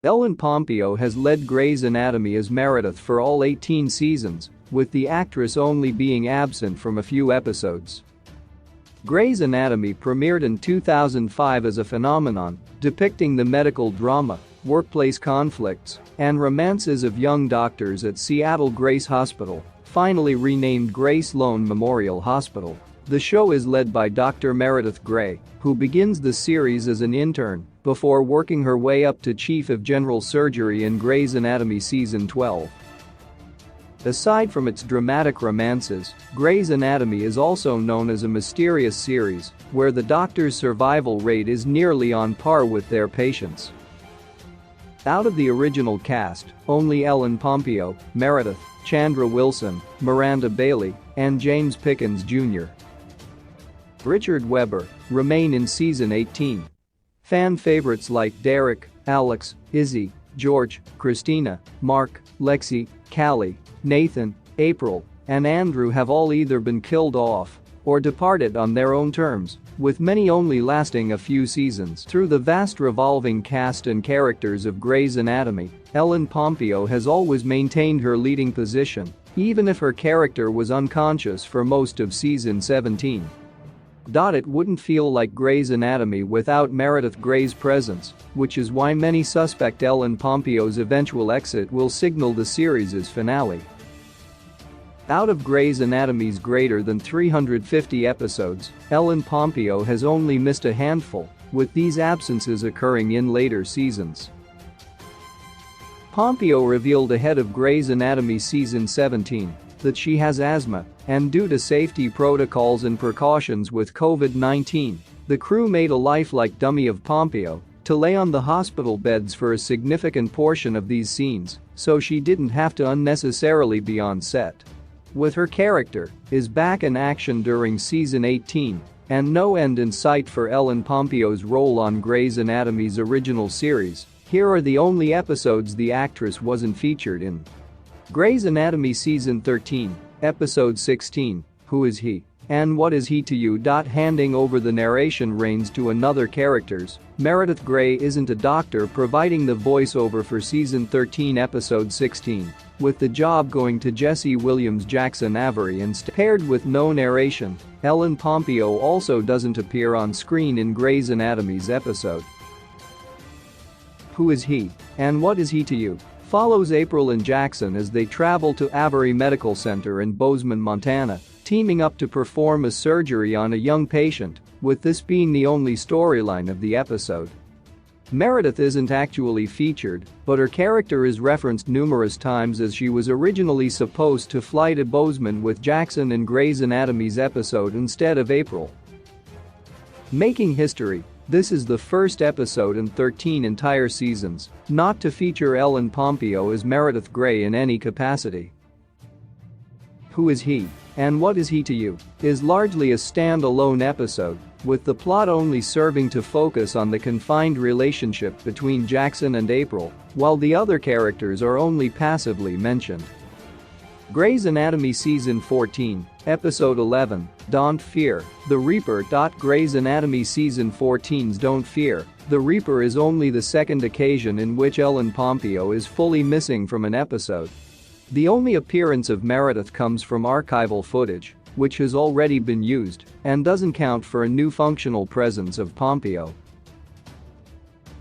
Ellen Pompeo has led Grey's Anatomy as Meredith for all 18 seasons, with the actress only being absent from a few episodes. Grey's Anatomy premiered in 2005 as a phenomenon, depicting the medical drama, workplace conflicts, and romances of young doctors at Seattle Grace Hospital, finally renamed Grey Sloan Memorial Hospital. The show is led by Dr. Meredith Grey, who begins the series as an intern before working her way up to Chief of General Surgery in Grey's Anatomy Season 12. Aside from its dramatic romances, Grey's Anatomy is also known as a mysterious series where the doctor's survival rate is nearly on par with their patients'. Out of the original cast, only Ellen Pompeo, Meredith, Chandra Wilson, Miranda Bailey, and James Pickens Jr. Richard Webber remain in Season 18. Fan favorites like Derek, Alex, Izzy, George, Christina, Mark, Lexi, Callie, Nathan, April, and Andrew have all either been killed off or departed on their own terms, with many only lasting a few seasons. Through the vast revolving cast and characters of Grey's Anatomy, Ellen Pompeo has always maintained her leading position, even if her character was unconscious for most of Season 17. It wouldn't feel like Grey's Anatomy without Meredith Grey's presence, which is why many suspect Ellen Pompeo's eventual exit will signal the series' finale. Out of Grey's Anatomy's greater than 350 episodes, Ellen Pompeo has only missed a handful, with these absences occurring in later seasons. Pompeo revealed ahead of Grey's Anatomy Season 17 that she has asthma, and due to safety protocols and precautions with COVID-19, the crew made a lifelike dummy of Pompeo to lay on the hospital beds for a significant portion of these scenes, so she didn't have to unnecessarily be on set. With her character is back in action during Season 18, and no end in sight for Ellen Pompeo's role on Grey's Anatomy's original series, here are the only episodes the actress wasn't featured in. Grey's Anatomy Season 13, Episode 16, Who Is He? And What Is He to You? Handing over the narration reins to another characters, Meredith Grey isn't a doctor providing the voiceover for Season 13 Episode 16, with the job going to Jesse Williams Jackson Avery instead. Paired with no narration, Ellen Pompeo also doesn't appear on screen in Grey's Anatomy's episode. Who Is He? And What Is He to You? Follows April and Jackson as they travel to Avery Medical Center in Bozeman, Montana, teaming up to perform a surgery on a young patient, with this being the only storyline of the episode. Meredith isn't actually featured, but her character is referenced numerous times as she was originally supposed to fly to Bozeman with Jackson in Grey's Anatomy's episode instead of April. Making history, this is the first episode in 13 entire seasons not to feature Ellen Pompeo as Meredith Grey in any capacity. Who Is He? And What Is He to You? Is largely a stand-alone episode, with the plot only serving to focus on the confined relationship between Jackson and April, while the other characters are only passively mentioned. Grey's Anatomy Season 14, Episode 11, Don't Fear, The Reaper. Grey's Anatomy Season 14's Don't Fear, The Reaper is only the second occasion in which Ellen Pompeo is fully missing from an episode. The only appearance of Meredith comes from archival footage, which has already been used, and doesn't count for a new functional presence of Pompeo.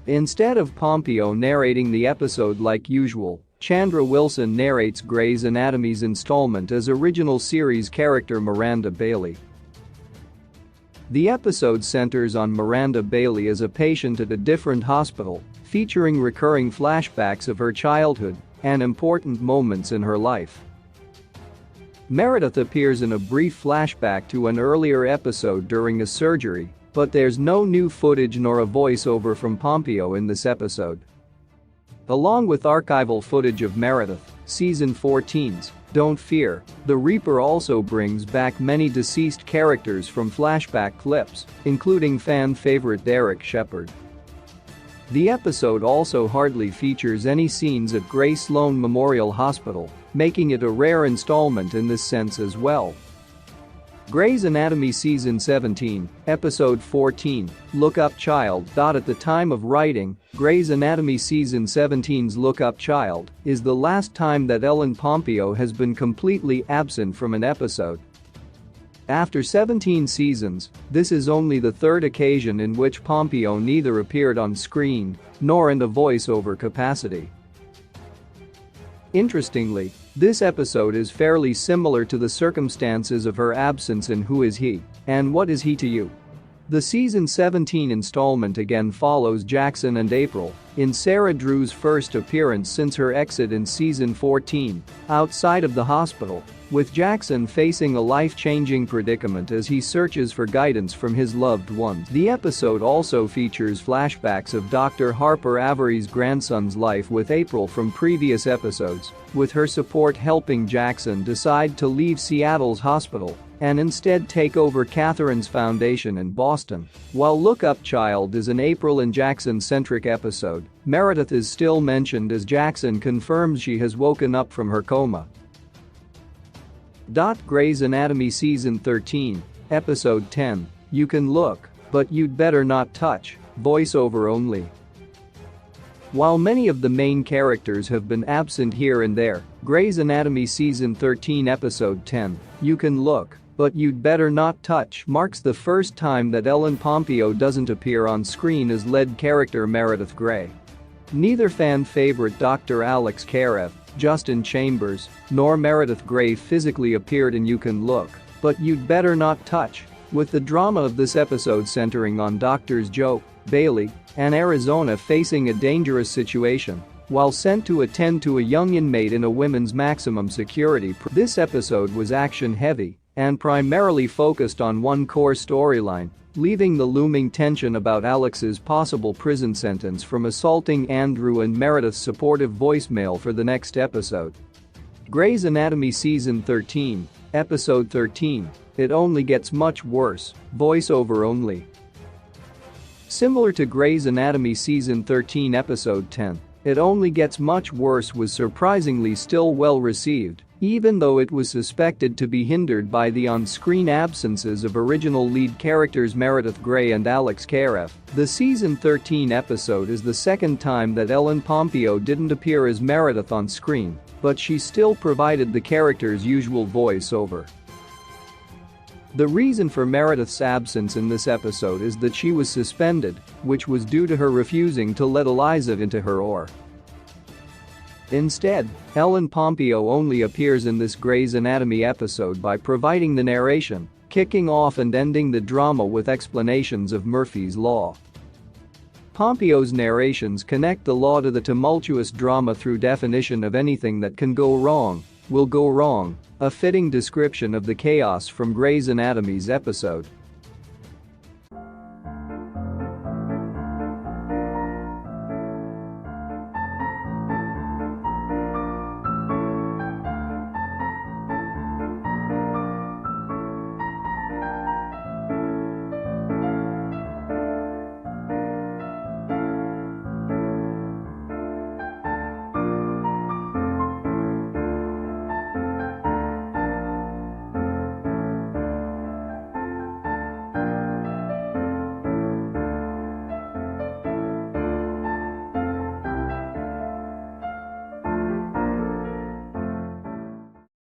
Instead of Pompeo narrating the episode like usual, Chandra Wilson narrates Grey's Anatomy's installment as original series character Miranda Bailey. The episode centers on Miranda Bailey as a patient at a different hospital, featuring recurring flashbacks of her childhood and important moments in her life. Meredith appears in a brief flashback to an earlier episode during a surgery, but there's no new footage nor a voiceover from Pompeo in this episode. Along with archival footage of Meredith, Season 14's Don't Fear, The Reaper also brings back many deceased characters from flashback clips, including fan favorite Derek Shepherd. The episode also hardly features any scenes at Grey Sloan Memorial Hospital, making it a rare installment in this sense as well. Grey's Anatomy Season 17, Episode 14, Look Up Child. At the time of writing, Grey's Anatomy Season 17's Look Up Child is the last time that Ellen Pompeo has been completely absent from an episode. After 17 seasons, this is only the third occasion in which Pompeo neither appeared on screen nor in a voiceover capacity. Interestingly, this episode is fairly similar to the circumstances of her absence in Who Is He? And What Is He to You? The Season 17 installment again follows Jackson and April in Sarah Drew's first appearance since her exit in Season 14, outside of the hospital, with Jackson facing a life-changing predicament as he searches for guidance from his loved ones. The episode also features flashbacks of Dr. Harper Avery's grandson's life with April from previous episodes, with her support helping Jackson decide to leave Seattle's hospital and instead take over Catherine's foundation in Boston. While Look Up Child is an April and Jackson-centric episode, Meredith is still mentioned as Jackson confirms she has woken up from her coma. Grey's Anatomy Season 13, Episode 10, You Can Look, But You'd Better Not Touch, voiceover only. While many of the main characters have been absent here and there, Grey's Anatomy Season 13 Episode 10, You Can Look, But You'd Better Not Touch marks the first time that Ellen Pompeo doesn't appear on screen as lead character Meredith Grey. Neither fan favorite Dr. Alex Karev, Justin Chambers, nor Meredith Grey physically appeared in You Can Look, But You'd Better Not Touch, with the drama of this episode centering on Doctors Joe, Bailey, and Arizona facing a dangerous situation while sent to attend to a young inmate in a women's maximum security. This episode was action-heavy and primarily focused on one core storyline, leaving the looming tension about Alex's possible prison sentence from assaulting Andrew and Meredith's supportive voicemail for the next episode. Grey's Anatomy Season 13, Episode 13, It Only Gets Much Worse, voiceover only. Similar to Grey's Anatomy Season 13 Episode 10, It Only Gets Much Worse was surprisingly still well received, even though it was suspected to be hindered by the on-screen absences of original lead characters Meredith Grey and Alex Karev. The Season 13 episode is the second time that Ellen Pompeo didn't appear as Meredith on screen, but she still provided the character's usual voice-over. The reason for Meredith's absence in this episode is that she was suspended, which was due to her refusing to let Eliza into her OR. Instead, Ellen Pompeo only appears in this Grey's Anatomy episode by providing the narration, kicking off and ending the drama with explanations of Murphy's Law. Pompeo's narrations connect the law to the tumultuous drama through definition of anything that can go wrong, will go wrong, a fitting description of the chaos from Grey's Anatomy's episode.